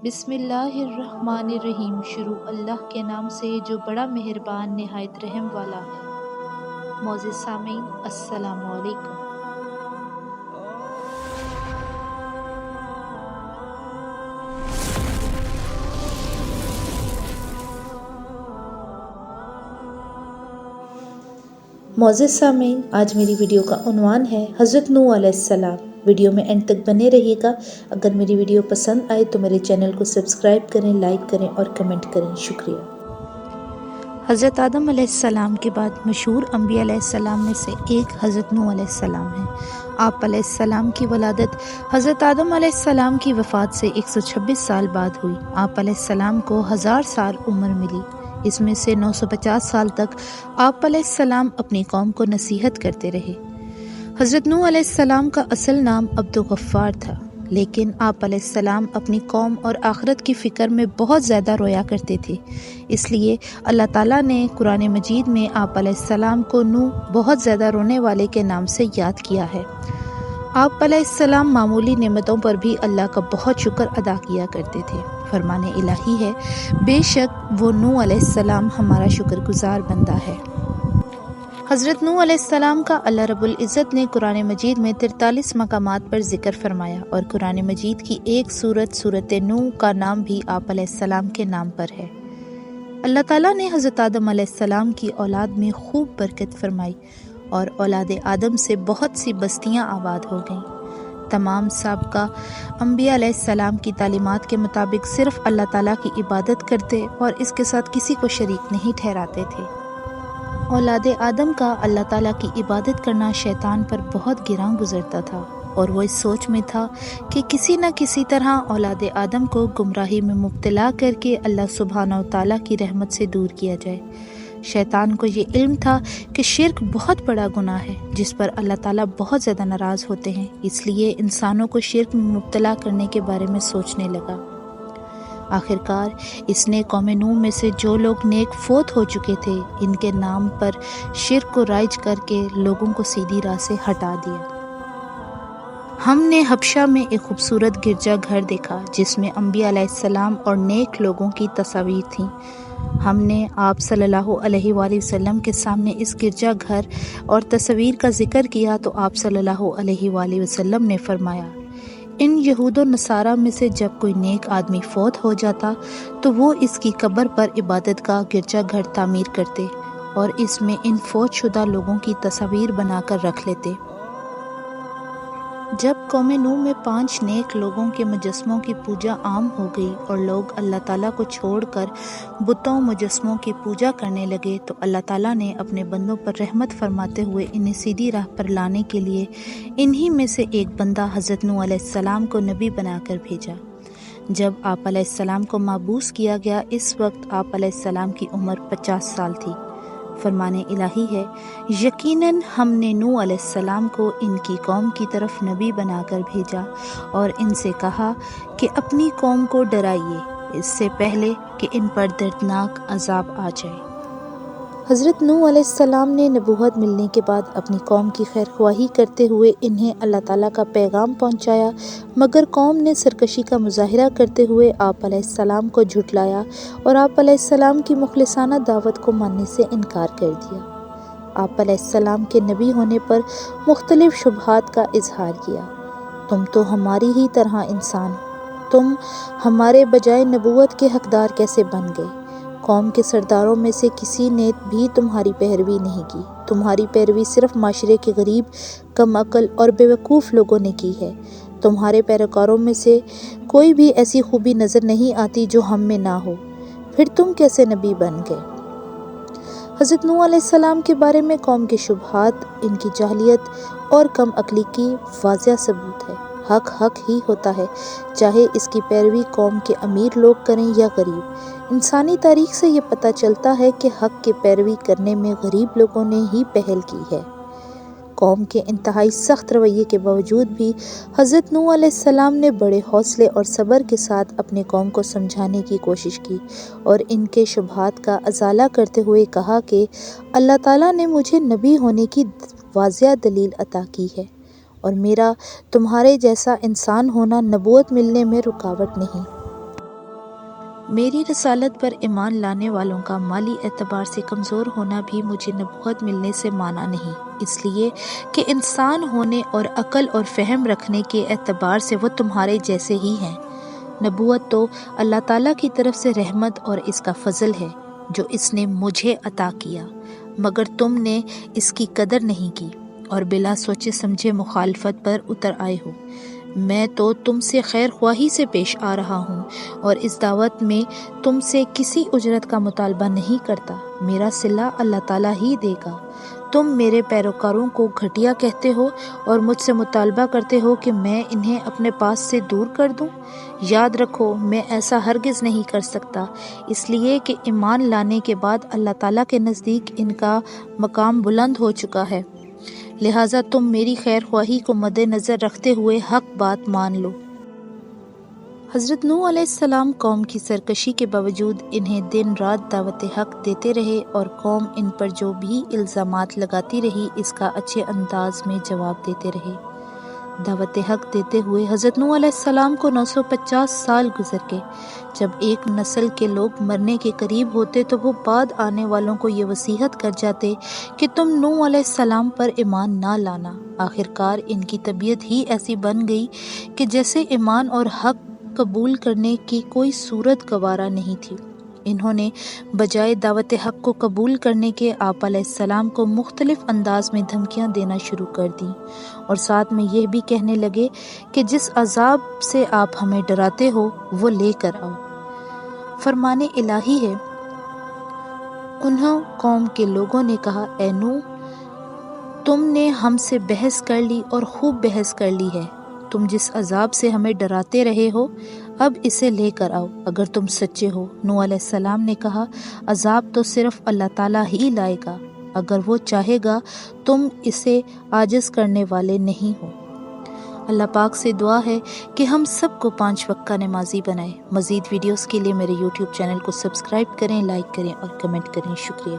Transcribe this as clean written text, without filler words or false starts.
बिस्मिल्लाहिर्रहमानिर्रहीम। शुरू अल्लाह के नाम से जो बड़ा मेहरबान निहायत रहम वाला है। मोअज़्ज़िज़ सामीन, अस्सलामु अलैकुम। मोअज़्ज़िज़ सामीन, आज मेरी वीडियो का उन्वान है हज़रत नूह अलैहिस्सलाम। वीडियो में एंड तक बने रहिएगा। अगर मेरी वीडियो पसंद आए तो मेरे चैनल को सब्सक्राइब करें, लाइक करें और कमेंट करें। शुक्रिया। हज़रत आदम अलैहिस्सलाम के बाद मशहूर अम्बिया अलैहिस्सलाम में से एक हज़रत नूह अलैहिस्सलाम हैं। आप अलैहिस्सलाम की वलादत हज़रत आदम अलैहिस्सलाम की वफ़ात से 126 साल बाद हुई। आप अलैहिस्सलाम को 1000 साल उम्र मिली। इसमें से 950 साल तक आप अलैहिस्सलाम अपनी कौम को नसीहत करते रहे। हज़रत नूह अलैहिस्सलाम का असल नाम अब्दुल गफ्फार था, लेकिन आप अलैहिस्सलाम अपनी कौम और आखिरत की फ़िक्र में बहुत ज़्यादा रोया करते थे। इसलिए अल्लाह ताला ने कुरान मजीद में आप अलैहिस्सलाम को नूह बहुत ज़्यादा रोने वाले के नाम से याद किया है। आप अलैहिस्सलाम मामूली नेमतों पर भी अल्लाह का बहुत शुक्र अदा किया करते थे। फरमाने इलाही है, बेशक वो नूह अलैहिस्सलाम हमारा शुक्रगुजार बंदा है। हज़रत नूह अलैहिस्सलाम का अल्लाह रब्बुल इज़्ज़त ने कुरान मजीद में 43 मकामात पर ज़िक्र फरमाया और कुरान मजीद की एक सूरत नूह का नाम भी आप अलैहिस्सलाम के नाम पर है। अल्लाह ताला ने हज़रत आदम अलैहिस्सलाम की औलाद में खूब बरकत फरमाई और औलाद आदम से बहुत सी बस्तियां आबाद हो गईं। तमाम साबका अम्बिया अलैहिस्सलाम की तालीमात के मुताबिक सिर्फ़ अल्लाह ताला की इबादत करते और इसके साथ किसी को शरीक नहीं ठहराते थे। औलाद आदम का अल्लाह ताला की इबादत करना शैतान पर बहुत गिरां गुजरता था और वो इस सोच में था कि किसी न किसी तरह औलाद आदम को गुमराही में मुब्तला करके अल्लाह सुब्हानहू तआला की रहमत से दूर किया जाए। शैतान को ये इल्म था कि शिर्क बहुत बड़ा गुनाह है जिस पर अल्लाह ताला बहुत ज़्यादा नाराज़ होते हैं, इसलिए इंसानों को शिर्क में मुब्तला करने के बारे में सोचने लगा। आखिरकार इसने कौम नूह में से जो लोग नेक फोत हो चुके थे, इनके नाम पर शिर्क को राइज करके लोगों को सीधी राह से हटा दिया। हमने हबशा में एक खूबसूरत गिरजा घर देखा जिसमें अम्बिया अलैहिस्सलाम और नेक लोगों की तस्वीर थीं। हमने आप सल्लल्लाहु अलैहि वसल्लम के सामने इस गिरजा घर और तस्वीर का जिक्र किया तो आप सल्लल्लाहु अलैहि वसल्लम ने फरमाया, इन यहूद और नसारा में से जब कोई नेक आदमी फौत हो जाता तो वो इसकी कब्र पर इबादत का गिरजा घर तामीर करते और इसमें इन फौत शुदा लोगों की तस्वीर बनाकर रख लेते। जब कौम नूह में 5 नेक लोगों के मुजस्मों की पूजा आम हो गई और लोग अल्लाह ताला को छोड़कर बुतों मुजस्मों की पूजा करने लगे तो अल्लाह ताला ने अपने बंदों पर रहमत फरमाते हुए इन्हें सीधी राह पर लाने के लिए इन्हीं में से एक बंदा हज़रत नूह अलैहिस्सलाम को नबी बनाकर भेजा। जब आप अलैहिस्सलाम को माबूस किया गया, इस वक्त आप अलैहिस्सलाम की उम्र 50 साल थी। फरमाने इलाही है, यकीनन हमने नूह अलैहिस्सलाम को इनकी कौम की तरफ नबी बनाकर भेजा और इनसे कहा कि अपनी कौम को डराइए इससे पहले कि इन पर दर्दनाक अजाब आ जाए। हज़रत नूह अलैहिस्सलाम ने नबूवत मिलने के बाद अपनी कौम की खैरख्वाही करते हुए इन्हें अल्लाह ताला का पैगाम पहुंचाया, मगर कौम ने सरकशी का मुजाहिरा करते हुए आप अलैहिस्सलाम को झुटलाया और आप अलैहिस्सलाम की मुखलिसाना दावत को मानने से इनकार कर दिया। आप अलैहिस्सलाम के नबी होने पर मुख्तलिफ शुबहात का इजहार किया। तुम तो हमारी ही तरह इंसान हो, तुम हमारे बजाय नबूवत के हकदार कैसे बन गए? कौम के सरदारों में से किसी ने भी तुम्हारी पैरवी नहीं की। तुम्हारी पैरवी सिर्फ माशरे के गरीब, कम अकल और बेवकूफ़ लोगों ने की है। तुम्हारे पैरोकारों में से कोई भी ऐसी खूबी नज़र नहीं आती जो हम में ना हो। फिर तुम कैसे नबी बन गए? हज़रत नूह अलैहिस्सलाम के बारे में कौम के शुबहात इनकी जाहलियत और कम अकली की वाज़िह सबूत है। हक हक ही होता है, चाहे इसकी पैरवी कौम के अमीर लोग करें या गरीब। इंसानी तारीख से ये पता चलता है कि हक की पैरवी करने में गरीब लोगों ने ही पहल की है। कौम के इंतहाई सख्त रवैये के बावजूद भी हज़रत नूह अलैहिस्सलाम ने बड़े हौसले और सब्र के साथ अपने कौम को समझाने की कोशिश की और इनके शुबहात का अजाला करते हुए कहा कि अल्लाह ताला ने मुझे नबी होने की वाज़िह दलील अता की है और मेरा तुम्हारे जैसा इंसान होना नबूवत मिलने में रुकावट नहीं। میری رسالت پر ایمان لانے والوں کا مالی اعتبار سے کمزور ہونا بھی مجھے نبوت ملنے سے مانا نہیں، اس لیے کہ انسان ہونے اور عقل اور فہم رکھنے کے اعتبار سے وہ تمہارے جیسے ہی ہیں۔ نبوت تو اللہ تعالیٰ کی طرف سے رحمت اور اس کا فضل ہے جو اس نے مجھے عطا کیا، مگر تم نے اس کی قدر نہیں کی اور بلا سوچے سمجھے مخالفت پر اتر آئے ہو۔ میں تو تم سے خیر خواہی سے پیش آ رہا ہوں اور اس دعوت میں تم سے کسی اجرت کا مطالبہ نہیں کرتا، میرا صلہ اللہ تعالیٰ ہی دے گا۔ تم میرے پیروکاروں کو گھٹیا کہتے ہو اور مجھ سے مطالبہ کرتے ہو کہ میں انہیں اپنے پاس سے دور کر دوں۔ یاد رکھو میں ایسا ہرگز نہیں کر سکتا، اس لیے کہ ایمان لانے کے بعد اللہ تعالیٰ کے نزدیک ان کا مقام بلند ہو چکا ہے، لہٰذا تم میری خیر خواہی کو مد نظر رکھتے ہوئے حق بات مان لو۔ حضرت نوح علیہ السلام قوم کی سرکشی کے باوجود انہیں دن رات دعوت حق دیتے رہے اور قوم ان پر جو بھی الزامات لگاتی رہی اس کا اچھے انداز میں جواب دیتے رہے۔ دعوت حق دیتے ہوئے حضرت نوح علیہ السلام کو 950 سال گزر گئے۔ جب ایک نسل کے لوگ مرنے کے قریب ہوتے تو وہ بعد آنے والوں کو یہ وصیت کر جاتے کہ تم نوح علیہ السلام پر ایمان نہ لانا۔ آخرکار ان کی طبیعت ہی ایسی بن گئی کہ جیسے ایمان اور حق قبول کرنے کی کوئی صورت گوارا نہیں تھی۔ انہوں نے بجائے دعوت حق کو قبول کرنے کے آپ علیہ السلام کو مختلف انداز میں دھمکیاں دینا شروع کر دیں اور ساتھ میں یہ بھی کہنے لگے کہ جس عذاب سے آپ ہمیں ڈراتے ہو وہ لے کر آؤ۔ فرمان الہی ہے، انہوں قوم کے لوگوں نے کہا، اے نوح، تم نے ہم سے بحث کر لی اور خوب بحث کر لی ہے، تم جس عذاب سے ہمیں ڈراتے رہے ہو اب اسے لے کر آؤ اگر تم سچے ہو۔ نوح علیہ السلام نے کہا، عذاب تو صرف اللہ تعالیٰ ہی لائے گا، اگر وہ چاہے گا تم اسے عاجز کرنے والے نہیں ہو۔ اللہ پاک سے دعا ہے کہ ہم سب کو 5 وقت کا نمازی بنائے۔ مزید ویڈیوز کے لیے میرے YouTube چینل کو سبسکرائب کریں، لائک کریں اور کمنٹ کریں۔ شکریہ۔